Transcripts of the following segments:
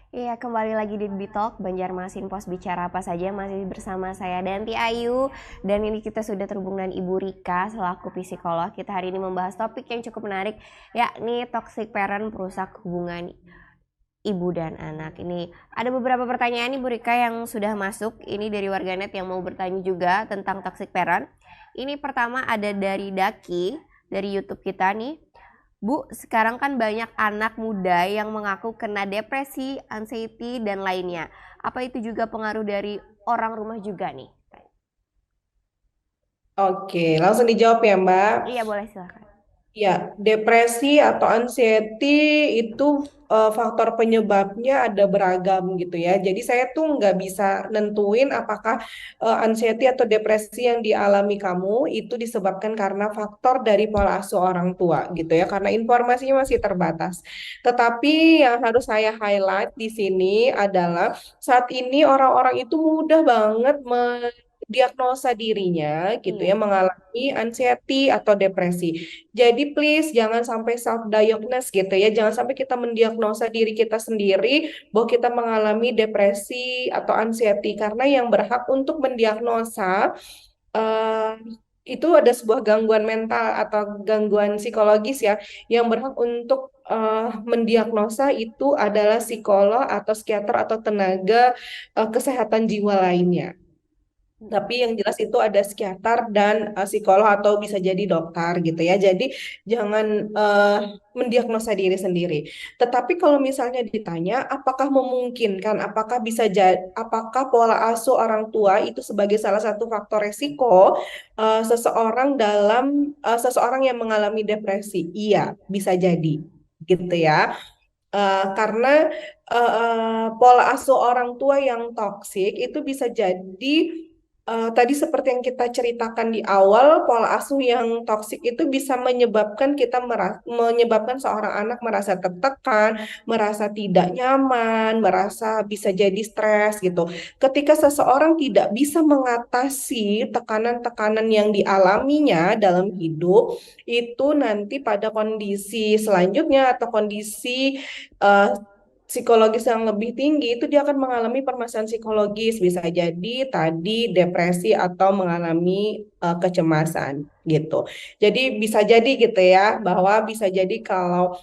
Iya, kembali lagi di Bitalk Banjarmasin Pos Bicara Apa Saja, masih bersama saya Danti Ayu. Dan ini kita sudah terhubung dengan Ibu Rika selaku psikolog. Kita hari ini membahas topik yang cukup menarik, yakni toxic parent perusak hubungan ibu dan anak. Ini ada beberapa pertanyaan Ibu Rika yang sudah masuk. Ini dari warganet yang mau bertanya juga tentang toxic parent. Ini pertama ada dari Daki, dari YouTube kita nih. Bu, sekarang kan banyak anak muda yang mengaku kena depresi, anxiety, dan lainnya. Apa itu juga pengaruh dari orang rumah juga nih? Oke, langsung dijawab ya, Mbak. Iya, boleh silakan. Ya, depresi atau anxiety itu faktor penyebabnya ada beragam gitu ya. Jadi saya tuh nggak bisa nentuin apakah anxiety atau depresi yang dialami kamu itu disebabkan karena faktor dari pola asuh orang tua gitu ya. Karena informasinya masih terbatas. Tetapi yang harus saya highlight di sini adalah saat ini orang-orang itu mudah banget mendiagnosa dirinya gitu ya Iya. mengalami anxiety atau depresi. Jadi please jangan sampai self diagnose gitu ya. Jangan sampai kita mendiagnosa diri kita sendiri bahwa kita mengalami depresi atau anxiety karena yang berhak untuk mendiagnosa eh, itu ada sebuah gangguan mental atau gangguan psikologis ya yang berhak untuk mendiagnosa itu adalah psikolog atau psikiater atau tenaga kesehatan jiwa lainnya. Tapi yang jelas itu ada psikiater dan psikolog atau bisa jadi dokter gitu ya. Jadi jangan mendiagnosa diri sendiri. Tetapi kalau misalnya ditanya, apakah memungkinkan, apakah pola asuh orang tua itu sebagai salah satu faktor resiko seseorang yang mengalami depresi? Iya, bisa jadi gitu ya. Karena pola asuh orang tua yang toksik itu bisa jadi tadi seperti yang kita ceritakan di awal, pola asuh yang toksik itu bisa menyebabkan seorang anak merasa tertekan, merasa tidak nyaman, merasa bisa jadi stres gitu. Ketika seseorang tidak bisa mengatasi tekanan-tekanan yang dialaminya dalam hidup, itu nanti pada kondisi selanjutnya atau kondisi eh, psikologis yang lebih tinggi itu dia akan mengalami permasalahan psikologis bisa jadi tadi depresi atau mengalami kecemasan gitu. Jadi bisa jadi gitu ya bahwa bisa jadi kalau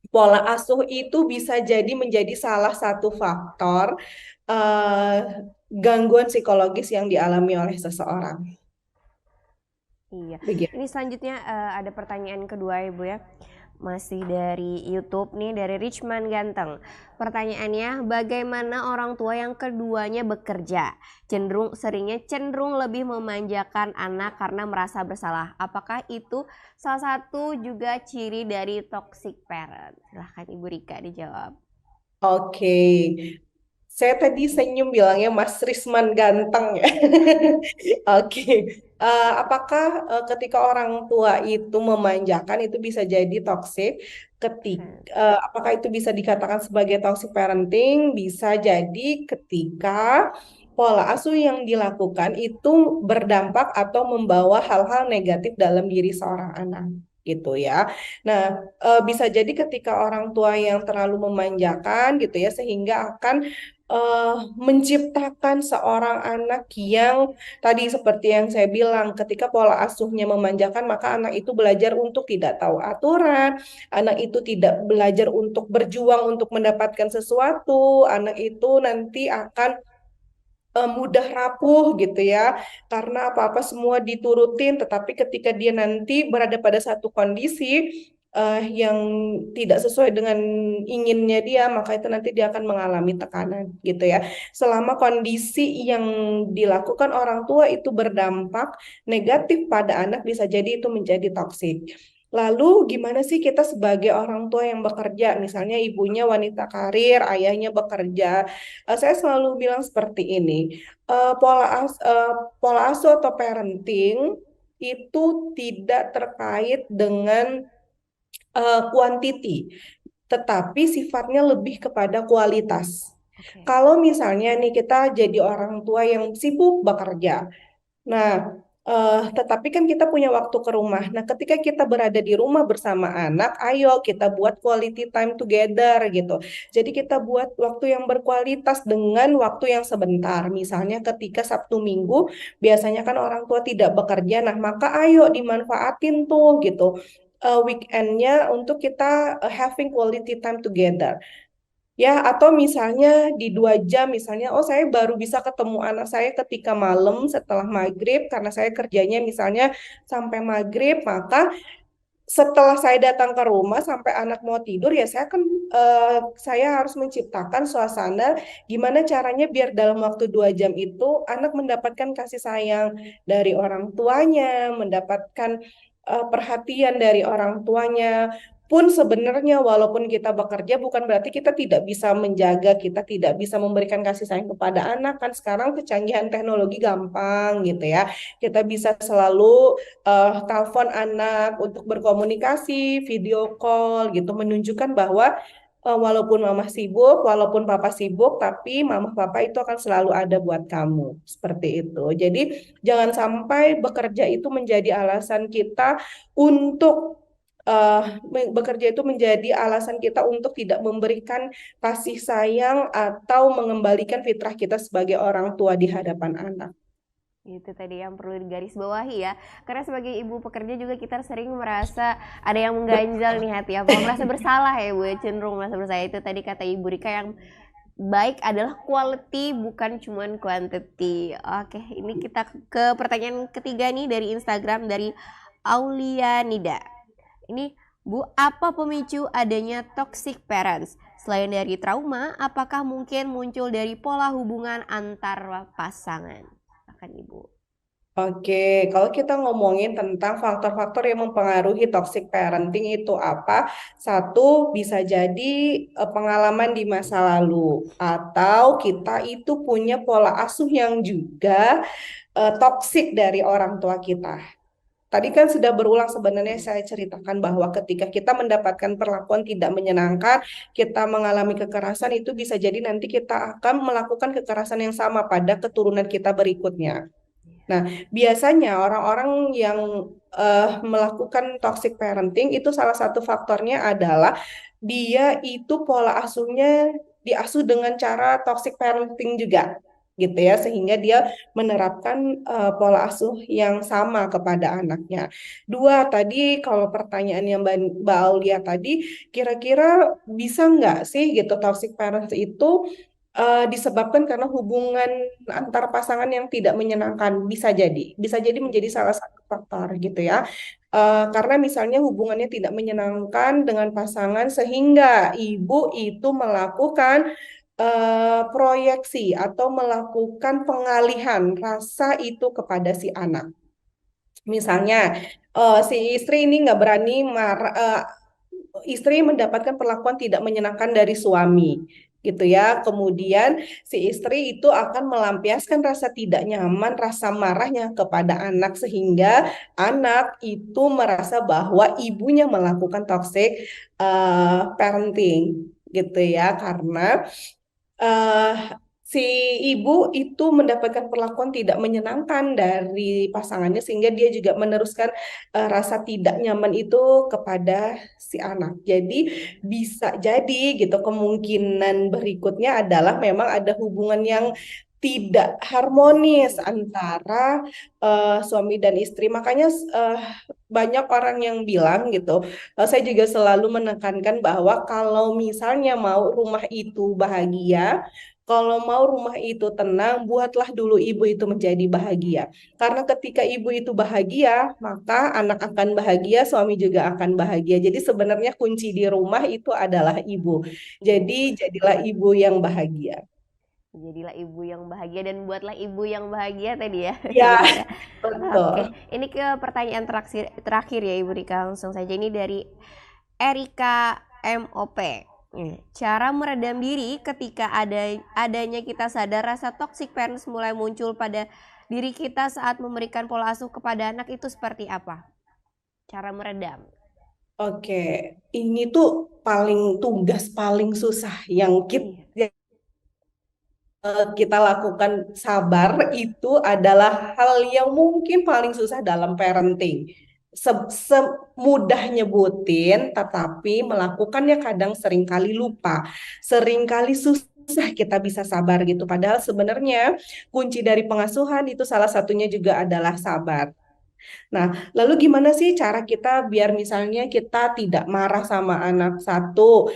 pola asuh itu bisa jadi menjadi salah satu faktor eh, gangguan psikologis yang dialami oleh seseorang. Iya. Begitu. Ini selanjutnya ada pertanyaan kedua Ibu ya. Masih dari YouTube nih, dari Richman Ganteng. Pertanyaannya, bagaimana orang tua yang keduanya bekerja? Seringnya cenderung lebih memanjakan anak karena merasa bersalah. Apakah itu salah satu juga ciri dari toxic parent? Silahkan Ibu Rika dijawab. Oke, saya tadi senyum bilangnya Mas Risman ganteng ya. Oke, apakah ketika orang tua itu memanjakan itu bisa jadi toxic? Apakah itu bisa dikatakan sebagai toxic parenting? Bisa jadi ketika pola asuh yang dilakukan itu berdampak atau membawa hal-hal negatif dalam diri seorang anak gitu ya. Nah, bisa jadi ketika orang tua yang terlalu memanjakan gitu ya sehingga akan menciptakan seorang anak yang tadi seperti yang saya bilang, ketika pola asuhnya memanjakan, maka anak itu belajar untuk tidak tahu aturan, anak itu tidak belajar untuk berjuang untuk mendapatkan sesuatu, anak itu nanti akan mudah rapuh gitu ya, karena apa-apa semua diturutin, tetapi ketika dia nanti berada pada satu kondisi yang tidak sesuai dengan inginnya dia, maka itu nanti dia akan mengalami tekanan gitu ya. Selama kondisi yang dilakukan orang tua itu berdampak negatif pada anak, bisa jadi itu menjadi toksik. Lalu gimana sih kita sebagai orang tua yang bekerja, misalnya ibunya wanita karir, ayahnya bekerja, saya selalu bilang seperti ini, eh, pola as, eh, pola asuh atau parenting itu tidak terkait dengan quantity, tetapi sifatnya lebih kepada kualitas. Oke. Kalau misalnya nih kita jadi orang tua yang sibuk bekerja, nah Tetapi kan kita punya waktu ke rumah. Nah, ketika kita berada di rumah bersama anak, ayo kita buat quality time together gitu. Jadi kita buat waktu yang berkualitas dengan waktu yang sebentar. Misalnya ketika Sabtu Minggu, biasanya kan orang tua tidak bekerja. Nah, maka ayo dimanfaatin tuh gitu. Weekendnya untuk kita having quality time together. Ya, atau misalnya di 2 jam, misalnya, oh saya baru bisa ketemu anak saya ketika malam setelah maghrib, karena saya kerjanya misalnya sampai maghrib, maka setelah saya datang ke rumah sampai anak mau tidur, ya saya harus menciptakan suasana gimana caranya biar dalam waktu 2 jam itu anak mendapatkan kasih sayang dari orang tuanya, mendapatkan perhatian dari orang tuanya. Pun sebenarnya walaupun kita bekerja bukan berarti kita tidak bisa menjaga, kita tidak bisa memberikan kasih sayang kepada anak. Kan sekarang kecanggihan teknologi gampang gitu ya. Kita bisa selalu telepon anak untuk berkomunikasi, video call gitu, menunjukkan bahwa walaupun mama sibuk, walaupun papa sibuk, tapi mama papa itu akan selalu ada buat kamu. Seperti itu. Jadi jangan sampai bekerja itu menjadi alasan kita untuk bekerja itu menjadi alasan kita untuk tidak memberikan kasih sayang atau mengembalikan fitrah kita sebagai orang tua di hadapan anak. Itu tadi yang perlu digarisbawahi ya. Karena sebagai ibu pekerja juga kita sering merasa ada yang mengganjal nih hati apa merasa bersalah ya Bu, cenderung merasa bersalah. Itu tadi kata Ibu Rika, yang baik adalah quality bukan cuman quantity. Oke, ini kita ke pertanyaan ketiga nih dari Instagram dari Aulia Nida. Ini Bu, apa pemicu adanya toxic parents? Selain dari trauma, apakah mungkin muncul dari pola hubungan antar pasangan? Akan Ibu. Oke, kalau kita ngomongin tentang faktor-faktor yang mempengaruhi toxic parenting itu apa? Satu, bisa jadi pengalaman di masa lalu, atau kita itu punya pola asuh yang juga toxic dari orang tua kita. Tadi kan sudah berulang sebenarnya saya ceritakan bahwa ketika kita mendapatkan perlakuan tidak menyenangkan, kita mengalami kekerasan, itu bisa jadi nanti kita akan melakukan kekerasan yang sama pada keturunan kita berikutnya. Nah, biasanya orang-orang yang melakukan toxic parenting itu salah satu faktornya adalah dia itu pola asuhnya diasuh dengan cara toxic parenting juga, gitu ya, sehingga dia menerapkan pola asuh yang sama kepada anaknya. Dua, tadi kalau pertanyaan yang Mbak Aulia tadi, kira-kira bisa nggak sih gitu toxic parents itu disebabkan karena hubungan antar pasangan yang tidak menyenangkan, bisa jadi menjadi salah satu faktor gitu ya. Karena misalnya hubungannya tidak menyenangkan dengan pasangan sehingga ibu itu melakukan proyeksi atau melakukan pengalihan rasa itu kepada si anak. Misalnya si istri ini nggak berani istri mendapatkan perlakuan tidak menyenangkan dari suami gitu ya. Kemudian si istri itu akan melampiaskan rasa tidak nyaman, rasa marahnya kepada anak sehingga anak itu merasa bahwa ibunya melakukan toxic parenting gitu ya, karena eh, si ibu itu mendapatkan perlakuan tidak menyenangkan dari pasangannya sehingga dia juga meneruskan rasa tidak nyaman itu kepada si anak. Jadi bisa jadi gitu kemungkinan berikutnya adalah memang ada hubungan yang tidak harmonis antara suami dan istri. Makanya banyak orang yang bilang gitu, saya juga selalu menekankan bahwa kalau misalnya mau rumah itu bahagia, kalau mau rumah itu tenang, buatlah dulu ibu itu menjadi bahagia. Karena ketika ibu itu bahagia, maka anak akan bahagia, suami juga akan bahagia. Jadi sebenarnya kunci di rumah itu adalah ibu. Jadi jadilah ibu yang bahagia. Jadilah ibu yang bahagia dan buatlah ibu yang bahagia tadi ya. Ya, Ibu Rika. Oke, betul. ini ke pertanyaan terakhir ya Ibu Rika, langsung saja ini dari Erika MOP. Cara meredam diri ketika adanya kita sadar rasa toxic parents mulai muncul pada diri kita saat memberikan pola asuh kepada anak itu seperti apa? Cara meredam. Oke, ini tuh tugas paling susah yang Iya. kita lakukan sabar itu adalah hal yang mungkin paling susah dalam parenting. Semudah nyebutin, tetapi melakukannya kadang seringkali lupa, seringkali susah kita bisa sabar gitu. Padahal sebenarnya kunci dari pengasuhan itu salah satunya juga adalah sabar. Nah, lalu gimana sih cara kita biar misalnya kita tidak marah sama anak? Satu,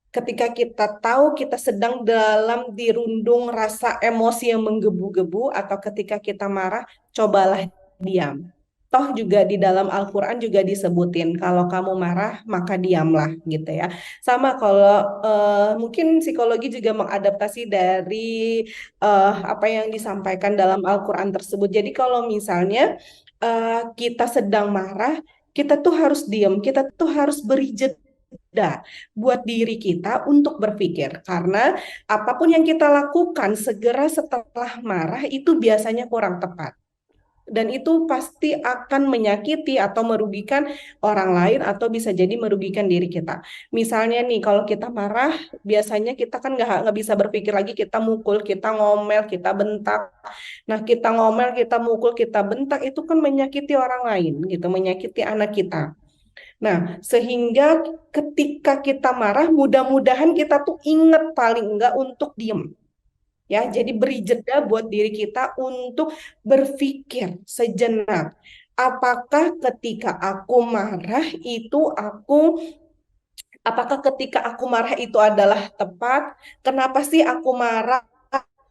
ketika kita tahu kita sedang dalam dirundung rasa emosi yang menggebu-gebu atau ketika kita marah, cobalah diam. Toh juga di dalam Al-Quran juga disebutin kalau kamu marah maka diamlah gitu ya. Sama kalau mungkin psikologi juga mengadaptasi dari apa yang disampaikan dalam Al-Quran tersebut. Jadi kalau misalnya kita sedang marah, kita tuh harus diam, kita tuh harus beri jeda buat diri kita untuk berpikir karena apapun yang kita lakukan segera setelah marah itu biasanya kurang tepat dan itu pasti akan menyakiti atau merugikan orang lain atau bisa jadi merugikan diri kita. Misalnya nih kalau kita marah biasanya kita kan nggak bisa berpikir lagi kita mukul, kita ngomel, kita bentak. Nah kita ngomel, kita mukul, kita bentak itu kan menyakiti orang lain gitu, menyakiti anak kita. Nah, sehingga ketika kita marah, mudah-mudahan kita tuh ingat paling enggak untuk diem. Ya, jadi beri jeda buat diri kita untuk berpikir sejenak. Apakah ketika aku marah itu apakah ketika aku marah itu adalah tepat? Kenapa sih aku marah?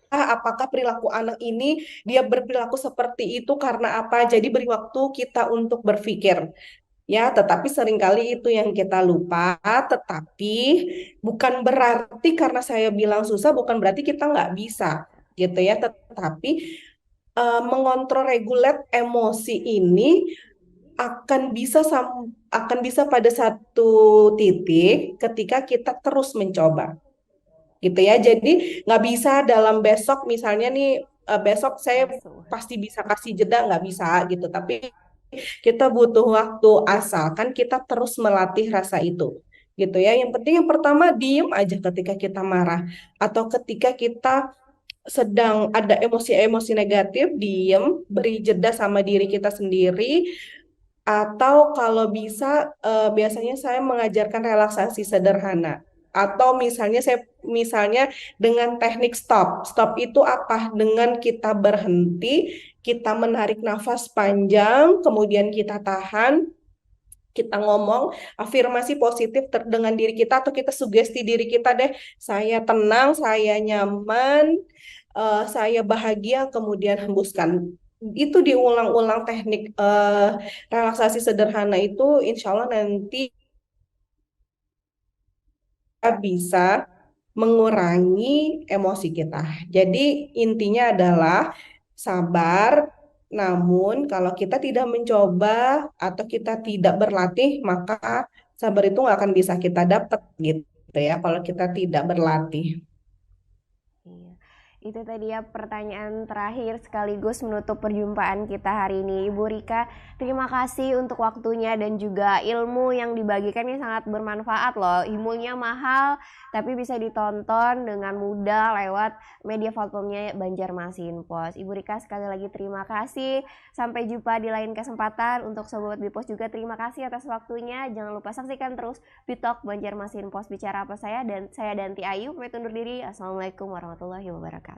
Apakah perilaku anak ini dia berperilaku seperti itu karena apa? Jadi beri waktu kita untuk berpikir. Ya, tetapi seringkali itu yang kita lupa, tetapi bukan berarti karena saya bilang susah, bukan berarti kita nggak bisa, gitu ya. Tetapi mengontrol regulate emosi ini akan bisa pada satu titik ketika kita terus mencoba, gitu ya. Jadi nggak bisa dalam besok, misalnya nih besok saya pasti bisa kasih jeda, nggak bisa gitu. Tapi kita butuh waktu asalkan kita terus melatih rasa itu. Gitu ya. Yang penting yang pertama diem aja ketika kita marah atau ketika kita sedang ada emosi-emosi negatif, diem, beri jeda sama diri kita sendiri atau kalau bisa biasanya saya mengajarkan relaksasi sederhana. Atau misalnya dengan teknik stop. Stop itu apa? Dengan kita berhenti, kita menarik nafas panjang, kemudian kita tahan, kita ngomong afirmasi positif dengan diri kita atau kita sugesti diri kita deh, saya tenang, saya nyaman, saya bahagia, kemudian hembuskan. Itu diulang-ulang teknik relaksasi sederhana itu, insya Allah nanti kita bisa mengurangi emosi kita. Jadi intinya adalah sabar, namun kalau kita tidak mencoba atau kita tidak berlatih, maka sabar itu nggak akan bisa kita dapat gitu ya kalau kita tidak berlatih. Iya. Itu tadi ya pertanyaan terakhir sekaligus menutup perjumpaan kita hari ini. Ibu Rika, terima kasih untuk waktunya dan juga ilmu yang dibagikan ini sangat bermanfaat loh. Ilmunya mahal tapi bisa ditonton dengan mudah lewat media platformnya Banjarmasin Pos. Ibu Rika sekali lagi terima kasih. Sampai jumpa di lain kesempatan. Untuk Sobat Bipos juga terima kasih atas waktunya. Jangan lupa saksikan terus Bitalk Banjarmasin Pos Bicara Apa saya Danti Ayu. Pamit undur diri. Assalamualaikum warahmatullahi wabarakatuh.